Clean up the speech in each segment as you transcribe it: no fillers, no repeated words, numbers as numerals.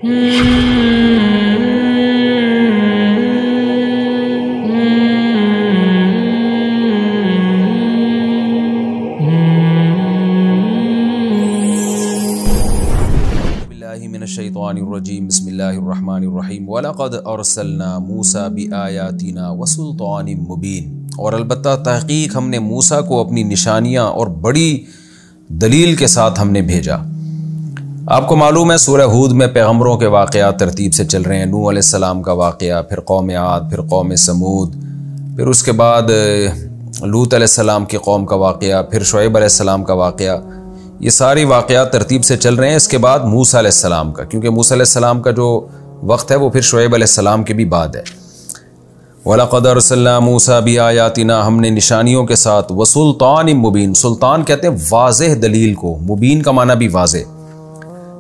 الرجیم بسم اللہ الرحمن الرحیم وَلَقَدْ أَرْسَلْنَا مُوسَىٰ بِآيَاتِنَا وَسُلْطَانٍ مُبِينٍ، اور البتہ تحقیق ہم نے موسیٰ کو اپنی نشانیاں اور بڑی دلیل کے ساتھ ہم نے بھیجا۔ آپ کو معلوم ہے سورہ ہود میں پیغمبروں کے واقعات ترتیب سے چل رہے ہیں۔ نوح علیہ السلام کا واقعہ، پھر قوم عاد، پھر قوم سمود، پھر اس کے بعد لوط علیہ السلام کی قوم کا واقعہ، پھر شعیب علیہ السلام کا واقعہ۔ یہ ساری واقعات ترتیب سے چل رہے ہیں۔ اس کے بعد موسیٰ علیہ السلام کا، کیونکہ موسیٰ علیہ السلام کا جو وقت ہے وہ پھر شعیب علیہ السلام کے بھی بعد ہے۔ وَلَقَدْ أَرْسَلْنَا مُوسَىٰ بِآيَاتِنَا، ہم نے نشانیوں کے ساتھ، وَسُلْطَانٍ مُبِينٍ، سلطان کہتے ہیں واضح دلیل کو، مبین کا معنی بھی واضح۔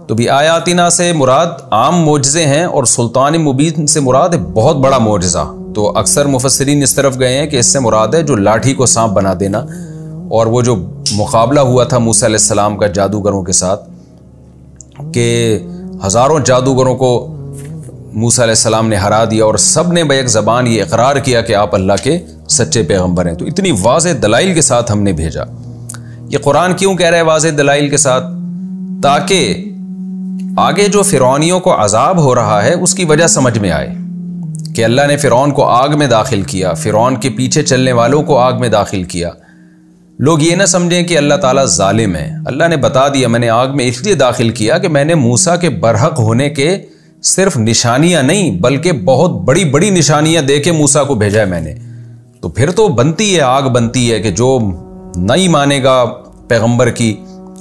تو بِآيَاتِنَا سے مراد عام معجزے ہیں، اور سلطان مبین سے مراد ہے بہت بڑا معجزہ۔ تو اکثر مفسرین اس طرف گئے ہیں کہ اس سے مراد ہے جو لاٹھی کو سانپ بنا دینا، اور وہ جو مقابلہ ہوا تھا موسیٰ علیہ السلام کا جادوگروں کے ساتھ، کہ ہزاروں جادوگروں کو موسیٰ علیہ السلام نے ہرا دیا، اور سب نے بیک زبان یہ اقرار کیا کہ آپ اللہ کے سچے پیغمبر ہیں۔ تو اتنی واضح دلائل کے ساتھ ہم نے بھیجا۔ یہ قرآن کیوں کہہ رہا ہے واضح دلائل کے ساتھ؟ تاکہ آگے جو فرعونیوں کو عذاب ہو رہا ہے اس کی وجہ سمجھ میں آئے کہ اللہ نے فرعون کو آگ میں داخل کیا، فرعون کے پیچھے چلنے والوں کو آگ میں داخل کیا۔ لوگ یہ نہ سمجھیں کہ اللہ تعالیٰ ظالم ہے۔ اللہ نے بتا دیا میں نے آگ میں اس لیے داخل کیا کہ میں نے موسیٰ کے برحق ہونے کے صرف نشانیاں نہیں بلکہ بہت بڑی بڑی نشانیاں دے کے موسیٰ کو بھیجا ہے میں نے۔ تو پھر تو بنتی ہے، آگ بنتی ہے کہ جو نہیں مانے گا پیغمبر کی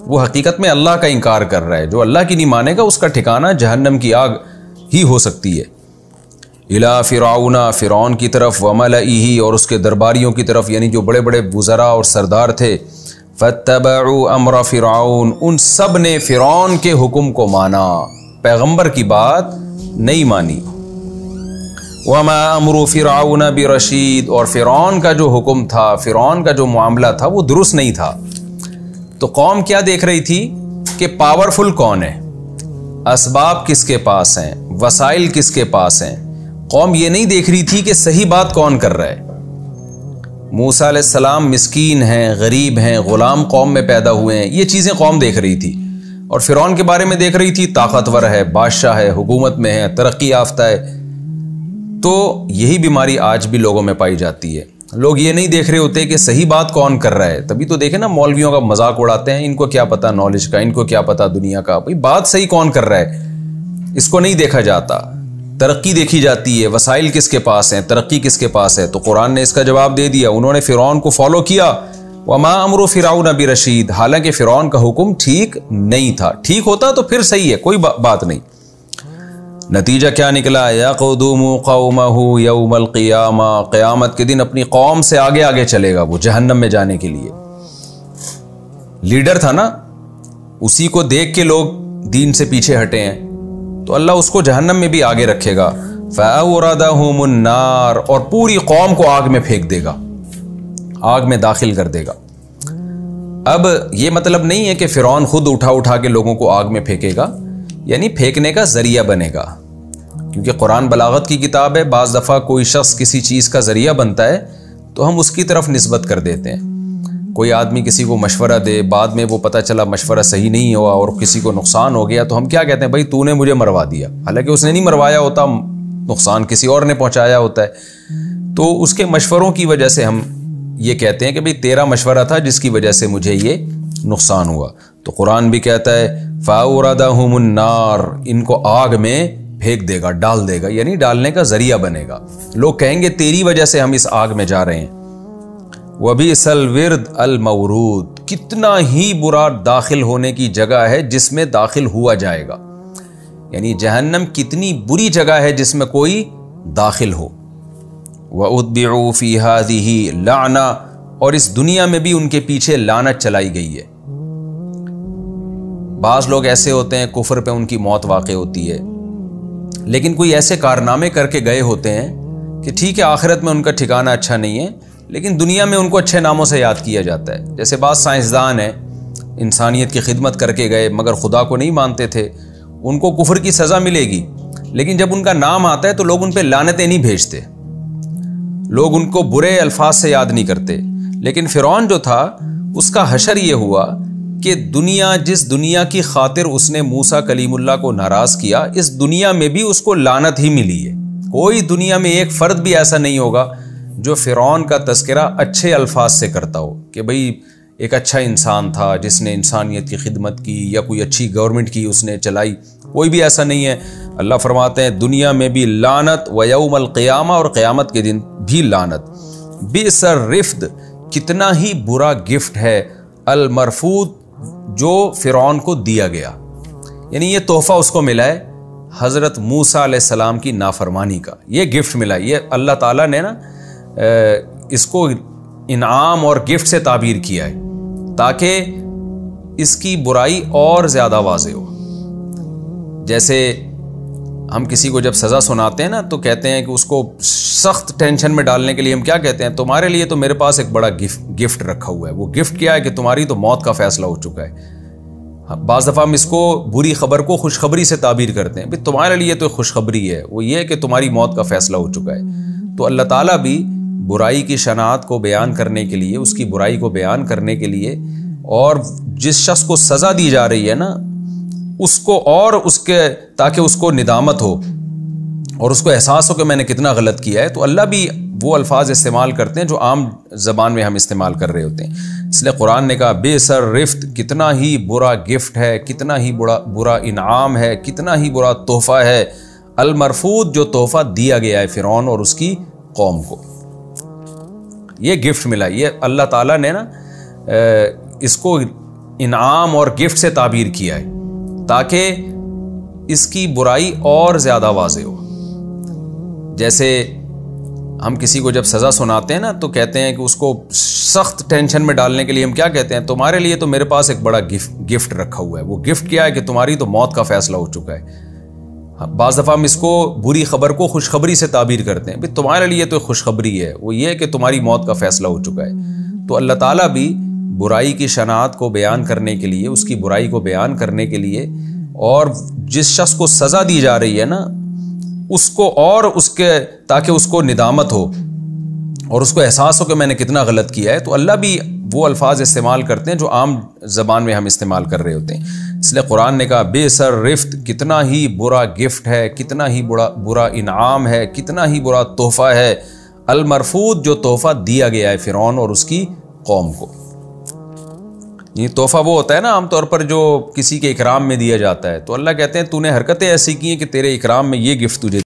وہ حقیقت میں اللہ کا انکار کر رہا ہے۔ جو اللہ کی نہیں مانے گا اس کا ٹھکانہ جہنم کی آگ ہی ہو سکتی ہے۔ اِلَىٰ فِرْعَوْنَ، فرعون کی طرف، وَمَلَئِهِ، اور اس کے درباریوں کی طرف، یعنی جو بڑے بڑے وزراء اور سردار تھے۔ فَاتَّبَعُوا أَمْرَ فِرْعَوْنَ، ان سب نے فرعون کے حکم کو مانا، پیغمبر کی بات نہیں مانی۔ وَمَا أَمْرُ فِرْعَوْنَ بِرَشِيدٍ، اور فرعون کا جو حکم تھا، فرعون کا جو معاملہ تھا وہ درست نہیں تھا۔ تو قوم کیا دیکھ رہی تھی کہ پاورفل کون ہے، اسباب کس کے پاس ہیں، وسائل کس کے پاس ہیں۔ قوم یہ نہیں دیکھ رہی تھی کہ صحیح بات کون کر رہا ہے۔ موسیٰ علیہ السلام مسکین ہیں، غریب ہیں، غلام قوم میں پیدا ہوئے ہیں، یہ چیزیں قوم دیکھ رہی تھی۔ اور فرعون کے بارے میں دیکھ رہی تھی طاقتور ہے، بادشاہ ہے، حکومت میں ہے، ترقی یافتہ ہے۔ تو یہی بیماری آج بھی لوگوں میں پائی جاتی ہے۔ لوگ یہ نہیں دیکھ رہے ہوتے کہ صحیح بات کون کر رہا ہے۔ تبھی تو دیکھیں نا مولویوں کا مذاق اڑاتے ہیں، ان کو کیا پتا نالج کا، ان کو کیا پتا دنیا کا۔ بھئی بات صحیح کون کر رہا ہے اس کو نہیں دیکھا جاتا، ترقی دیکھی جاتی ہے، وسائل کس کے پاس ہیں، ترقی کس کے پاس ہے۔ تو قرآن نے اس کا جواب دے دیا، انہوں نے فرعون کو فالو کیا۔ وَمَا أَمْرُ فِرْعَوْنَ بِرَشِيدٍ، حالانکہ فرعون کا حکم ٹھیک نہیں تھا۔ ٹھیک ہوتا تو پھر صحیح ہے، کوئی بات نہیں۔ نتیجہ کیا نکلا؟ يَقْدُمُ قَوْمَهُ يَوْمَ الْقِيَامَةِ، قیامت کے دن اپنی قوم سے آگے آگے چلے گا وہ جہنم میں جانے کے لیے۔ لیڈر تھا نا، اسی کو دیکھ کے لوگ دین سے پیچھے ہٹے ہیں، تو اللہ اس کو جہنم میں بھی آگے رکھے گا۔ فَأَوْرَدَهُمُ النَّارَ، اور پوری قوم کو آگ میں پھینک دے گا، آگ میں داخل کر دے گا۔ اب یہ مطلب نہیں ہے کہ فرعون خود اٹھا کے لوگوں کو آگ میں پھینکے گا، یعنی پھینکنے کا ذریعہ بنے گا، کیونکہ قرآن بلاغت کی کتاب ہے۔ بعض دفعہ کوئی شخص کسی چیز کا ذریعہ بنتا ہے تو ہم اس کی طرف نسبت کر دیتے ہیں۔ کوئی آدمی کسی کو مشورہ دے، بعد میں وہ پتہ چلا مشورہ صحیح نہیں ہوا اور کسی کو نقصان ہو گیا، تو ہم کیا کہتے ہیں؟ بھائی تو نے مجھے مروا دیا، حالانکہ اس نے نہیں مروایا ہوتا، نقصان کسی اور نے پہنچایا ہوتا ہے۔ تو اس کے مشوروں کی وجہ سے ہم یہ کہتے ہیں کہ بھئی تیرا مشورہ تھا جس کی وجہ سے مجھے یہ نقصان ہوا۔ تو قرآن بھی کہتا ہے فَأَوْرَدَهُمُ النَّارَ، ان کو آگ میں پھینک دے گا، ڈال دے گا، یعنی ڈالنے کا ذریعہ بنے گا۔ لوگ کہیں گے تیری وجہ سے ہم اس آگ میں جا رہے ہیں۔ وَبِئْسَ الْوِرْدُ الْمَوْرُودُ، کتنا ہی برا داخل ہونے کی جگہ ہے جس میں داخل ہوا جائے گا، یعنی جہنم کتنی بری جگہ ہے جس میں کوئی داخل ہو۔ وَأُتْبِعُوا فِي هَٰذِهِ لَعْنَةً، اور اس دنیا میں بھی ان کے پیچھے لعنت چلائی گئی ہے۔ بعض لوگ ایسے ہوتے ہیں کفر پہ ان کی موت واقع ہوتی ہے، لیکن کوئی ایسے کارنامے کر کے گئے ہوتے ہیں کہ ٹھیک ہے آخرت میں ان کا ٹھکانہ اچھا نہیں ہے، لیکن دنیا میں ان کو اچھے ناموں سے یاد کیا جاتا ہے۔ جیسے بعض سائنسدان ہیں، انسانیت کی خدمت کر کے گئے مگر خدا کو نہیں مانتے تھے، ان کو کفر کی سزا ملے گی، لیکن جب ان کا نام آتا ہے تو لوگ ان پہ لعنتیں نہیں بھیجتے، لوگ ان کو برے الفاظ سے یاد نہیں کرتے۔ لیکن فرعون جو تھا اس کا حشر یہ ہوا کہ جس دنیا کی خاطر اس نے موسیٰ کلیم اللہ کو ناراض کیا، اس دنیا میں بھی اس کو لعنت ہی ملی ہے۔ کوئی دنیا میں ایک فرد بھی ایسا نہیں ہوگا جو فرعون کا تذکرہ اچھے الفاظ سے کرتا ہو کہ بھئی ایک اچھا انسان تھا جس نے انسانیت کی خدمت کی یا کوئی اچھی گورنمنٹ کی اس نے چلائی، کوئی بھی ایسا نہیں ہے۔ اللہ فرماتے ہیں دنیا میں بھی لعنت و یوم القیامہ، اور قیامت کے دن بھی لعنت۔ بئس الرفد، کتنا ہی برا گفٹ ہے، المرفود، جو فرعون کو دیا گیا، یعنی یہ تحفہ اس کو ملا ہے حضرت موسیٰ علیہ السلام کی نافرمانی کا، یہ گفٹ ملا۔ یہ اللہ تعالیٰ نے نا اس کو انعام اور گفٹ سے تعبیر کیا ہے تاکہ اس کی برائی اور زیادہ واضح ہو۔ جیسے ہم کسی کو جب سزا سناتے ہیں نا تو کہتے ہیں کہ اس کو سخت ٹینشن میں ڈالنے کے لیے ہم کیا کہتے ہیں، تمہارے لیے تو میرے پاس ایک بڑا گفٹ رکھا ہوا ہے۔ وہ گفٹ کیا ہے کہ تمہاری تو موت کا فیصلہ ہو چکا ہے۔ بعض دفعہ ہم اس کو بری خبر کو خوشخبری سے تعبیر کرتے ہیں، بھئی تمہارے لیے تو خوشخبری ہے، وہ یہ کہ تمہاری موت کا فیصلہ ہو چکا ہے۔ تو اللہ تعالیٰ بھی برائی کی شناعت کو بیان کرنے کے لیے، اس کی برائی کو بیان کرنے کے لیے، اور جس شخص کو سزا دی جا رہی ہے نا اس کو، اور اس کے تاکہ اس کو ندامت ہو اور اس کو احساس ہو کہ میں نے کتنا غلط کیا ہے، تو اللہ بھی وہ الفاظ استعمال کرتے ہیں جو عام زبان میں ہم استعمال کر رہے ہوتے ہیں۔ اس لیے قرآن نے کہا بے سر رفت، کتنا ہی برا گفٹ ہے، کتنا ہی برا انعام ہے، کتنا ہی برا تحفہ ہے، المرفود، جو تحفہ دیا گیا ہے فرعون اور اس کی قوم کو۔ یہ گفٹ ملا، یہ اللہ تعالیٰ نے نا اس کو انعام اور گفٹ سے تعبیر کیا ہے تاکہ اس کی برائی اور زیادہ واضح ہو۔ جیسے ہم کسی کو جب سزا سناتے ہیں نا تو کہتے ہیں کہ اس کو سخت ٹینشن میں ڈالنے کے لیے ہم کیا کہتے ہیں، تمہارے لیے تو میرے پاس ایک بڑا گفٹ رکھا ہوا ہے۔ وہ گفٹ کیا ہے کہ تمہاری تو موت کا فیصلہ ہو چکا ہے۔ بعض دفعہ ہم اس کو بری خبر کو خوشخبری سے تعبیر کرتے ہیں، بھئی تمہارے لیے تو خوشخبری ہے، وہ یہ کہ تمہاری موت کا فیصلہ ہو چکا ہے۔ تو اللہ تعالیٰ بھی برائی کی شناعت کو بیان کرنے کے لیے، اس کی برائی کو بیان کرنے کے لیے، اور جس شخص کو سزا دی جا رہی ہے نا اس کو، اور اس کے تاکہ اس کو ندامت ہو اور اس کو احساس ہو کہ میں نے کتنا غلط کیا ہے، تو اللہ بھی وہ الفاظ استعمال کرتے ہیں جو عام زبان میں ہم استعمال کر رہے ہوتے ہیں۔ اس لیے قرآن نے کہا بے سر رفت، کتنا ہی برا گفٹ ہے، کتنا ہی برا انعام ہے، کتنا ہی برا تحفہ ہے، المرفود، جو تحفہ دیا گیا ہے فرعون اور اس کی قوم کو۔ یہ تحفہ وہ ہوتا ہے نا عام طور پر جو کسی کے اکرام میں دیا جاتا ہے، تو اللہ کہتے ہیں تو نے حرکتیں ایسی کی ہیں کہ تیرے اکرام میں یہ گفٹ تجھے